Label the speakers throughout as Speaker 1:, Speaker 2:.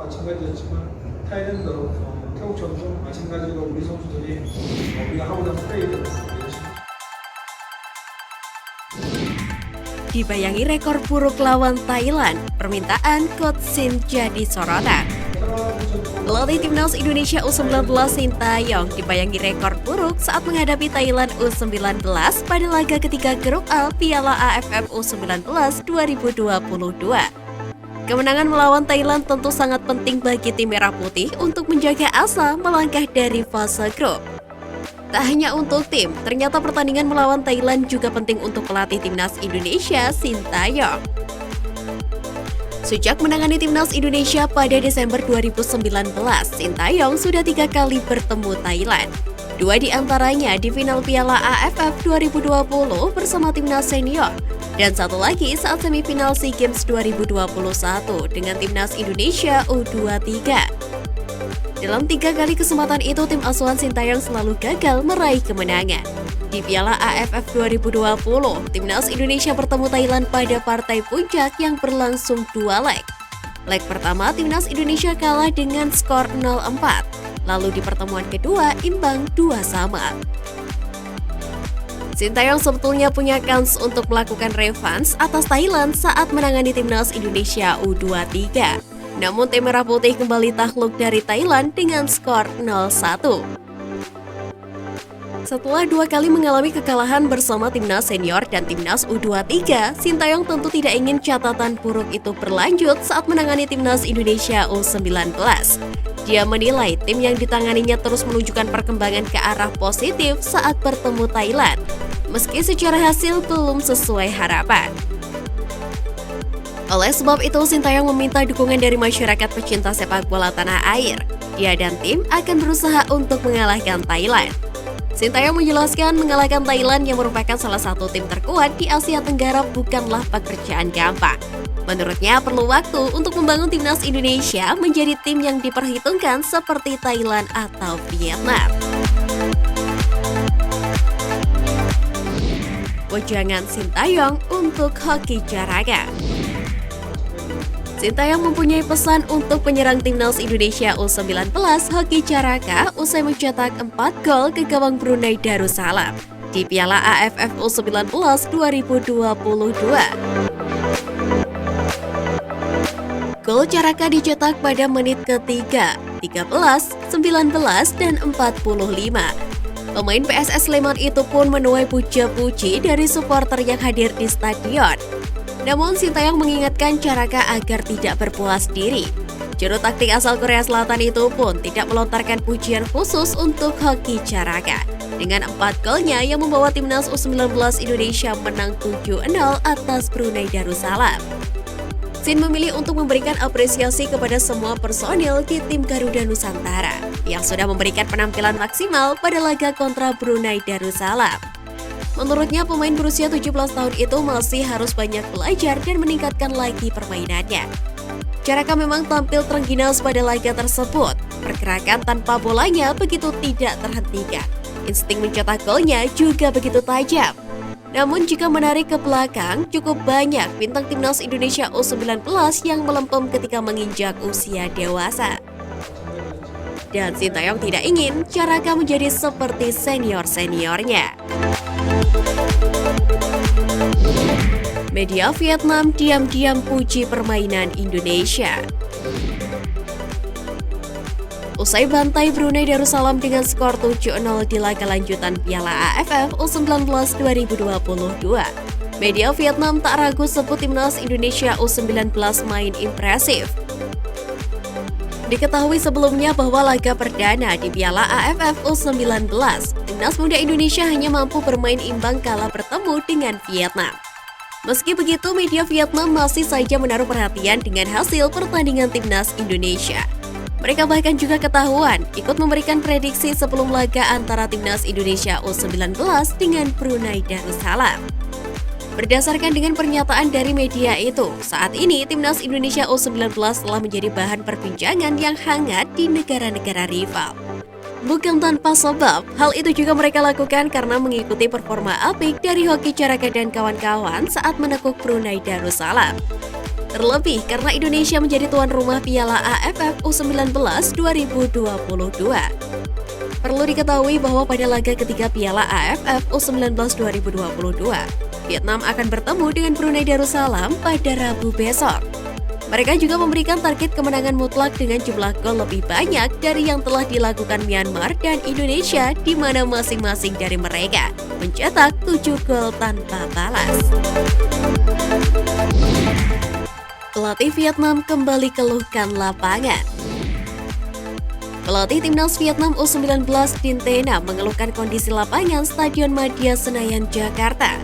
Speaker 1: 마찬가지였지만 타이랜드, 태국전도 마찬가지로 우리 선수들이 우리가 하고자 플레이를 열심히.
Speaker 2: Dibayangi rekor buruk lawan Thailand, permintaan coach Shin jadi sorotan. Pelatih timnas Indonesia U19 Sintayong dibayangi rekor buruk saat menghadapi Thailand U19 pada laga ketiga grup A Piala AFF U19 2022. Kemenangan melawan Thailand tentu sangat penting bagi tim Merah Putih untuk menjaga asa melangkah dari fase grup. Tak hanya untuk tim, ternyata pertandingan melawan Thailand juga penting untuk pelatih timnas Indonesia Sintayong. Sejak menangani timnas Indonesia pada Desember 2019, Sintayong sudah 3 kali bertemu Thailand. 2 di antaranya di final Piala AFF 2020 bersama timnas senior, dan 1 lagi saat semifinal SEA Games 2021 dengan timnas Indonesia U23. Dalam 3 kali kesempatan itu, tim asuhan Sintayong selalu gagal meraih kemenangan. Di Piala AFF 2020, timnas Indonesia bertemu Thailand pada partai puncak yang berlangsung 2 leg. Leg pertama, timnas Indonesia kalah dengan skor 0-4. Lalu di pertemuan kedua, imbang 2-2. Sintayong sebetulnya punya kans untuk melakukan revanse atas Thailand saat menangani timnas Indonesia U23. Namun tim Merah Putih kembali takluk dari Thailand dengan skor 0-1. Setelah 2 kali mengalami kekalahan bersama timnas senior dan timnas U23, Sintayong tentu tidak ingin catatan buruk itu berlanjut saat menangani timnas Indonesia U19. Dia menilai tim yang ditanganinya terus menunjukkan perkembangan ke arah positif saat bertemu Thailand, meski secara hasil belum sesuai harapan. Oleh sebab itu, Sintayong meminta dukungan dari masyarakat pecinta sepak bola tanah air. Dia dan tim akan berusaha untuk mengalahkan Thailand. Sintayong menjelaskan mengalahkan Thailand yang merupakan salah satu tim terkuat di Asia Tenggara bukanlah pekerjaan gampang. Menurutnya perlu waktu untuk membangun timnas Indonesia menjadi tim yang diperhitungkan seperti Thailand atau Vietnam. Wejangan Sintayong untuk hoki Caraga. Sintayong mempunyai pesan untuk penyerang timnas Indonesia U19 Hoki Caraka usai mencetak 4 gol ke gawang Brunei Darussalam di Piala AFF U19 2022. Gol Caraka dicetak pada menit ketiga, 13, 19, dan 45. Pemain PSS Sleman itu pun menuai puja-puji dari supporter yang hadir di stadion. Namun Sintayong mengingatkan Caraka agar tidak berpuas diri. Juru taktik asal Korea Selatan itu pun tidak melontarkan pujian khusus untuk Hoki Caraka. Dengan 4 golnya yang membawa timnas U19 Indonesia menang 7-0 atas Brunei Darussalam. Sin memilih untuk memberikan apresiasi kepada semua personil di tim Garuda Nusantara yang sudah memberikan penampilan maksimal pada laga kontra Brunei Darussalam. Menurutnya, pemain berusia 17 tahun itu masih harus banyak belajar dan meningkatkan lagi permainannya. Caraka memang tampil terengginas pada laga tersebut. Pergerakan tanpa bolanya begitu tidak terhentikan. Insting mencetak golnya juga begitu tajam. Namun jika menarik ke belakang, cukup banyak bintang timnas Indonesia U19 yang melempem ketika menginjak usia dewasa. Dan Sintayong tidak ingin Caraka menjadi seperti senior-seniornya. Media Vietnam diam-diam puji permainan Indonesia. Usai bantai Brunei Darussalam dengan skor 7-0 di laga lanjutan Piala AFF U19 2022, media Vietnam tak ragu sebut timnas Indonesia U19 main impresif. Diketahui sebelumnya bahwa laga perdana di Piala AFF U19, timnas muda Indonesia hanya mampu bermain imbang kala bertemu dengan Vietnam. Meski begitu, media Vietnam masih saja menaruh perhatian dengan hasil pertandingan timnas Indonesia. Mereka bahkan juga ketahuan ikut memberikan prediksi sebelum laga antara timnas Indonesia U19 dengan Brunei Darussalam. Berdasarkan dengan pernyataan dari media itu, saat ini timnas Indonesia U19 telah menjadi bahan perbincangan yang hangat di negara-negara rival. Bukan tanpa sebab, hal itu juga mereka lakukan karena mengikuti performa apik dari Hoki Caraka dan kawan-kawan saat menekuk Brunei Darussalam. Terlebih karena Indonesia menjadi tuan rumah Piala AFF U19 2022. Perlu diketahui bahwa pada laga ketiga Piala AFF U19 2022, Vietnam akan bertemu dengan Brunei Darussalam pada Rabu besok. Mereka juga memberikan target kemenangan mutlak dengan jumlah gol lebih banyak dari yang telah dilakukan Myanmar dan Indonesia, di mana masing-masing dari mereka mencetak 7 gol tanpa balas. Pelatih Vietnam kembali keluhkan lapangan. Pelatih timnas Vietnam U19 Din Tena mengeluhkan kondisi lapangan Stadion Madia Senayan, Jakarta.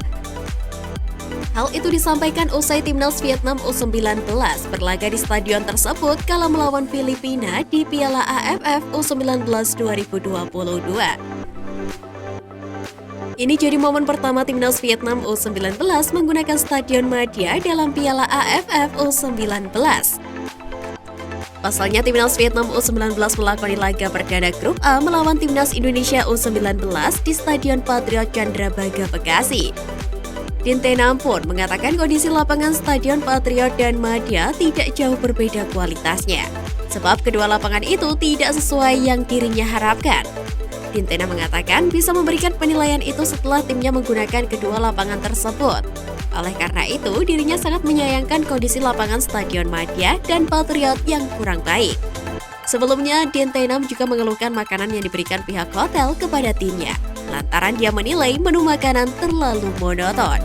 Speaker 2: Hal itu disampaikan usai timnas Vietnam U19 berlaga di stadion tersebut kala melawan Filipina di Piala AFF U19 2022. Ini jadi momen pertama timnas Vietnam U19 menggunakan Stadion Madia dalam Piala AFF U19. Pasalnya timnas Vietnam U19 melakoni laga perdana grup A melawan timnas Indonesia U19 di Stadion Patriot Candrabaga, Bekasi. Din Tena pun mengatakan kondisi lapangan Stadion Patriot dan Madia tidak jauh berbeda kualitasnya, sebab kedua lapangan itu tidak sesuai yang dirinya harapkan. Din Tena mengatakan bisa memberikan penilaian itu setelah timnya menggunakan kedua lapangan tersebut. Oleh karena itu, dirinya sangat menyayangkan kondisi lapangan Stadion Madia dan Patriot yang kurang baik. Sebelumnya, Din Tena juga mengeluhkan makanan yang diberikan pihak hotel kepada timnya, lantaran dia menilai menu makanan terlalu monoton.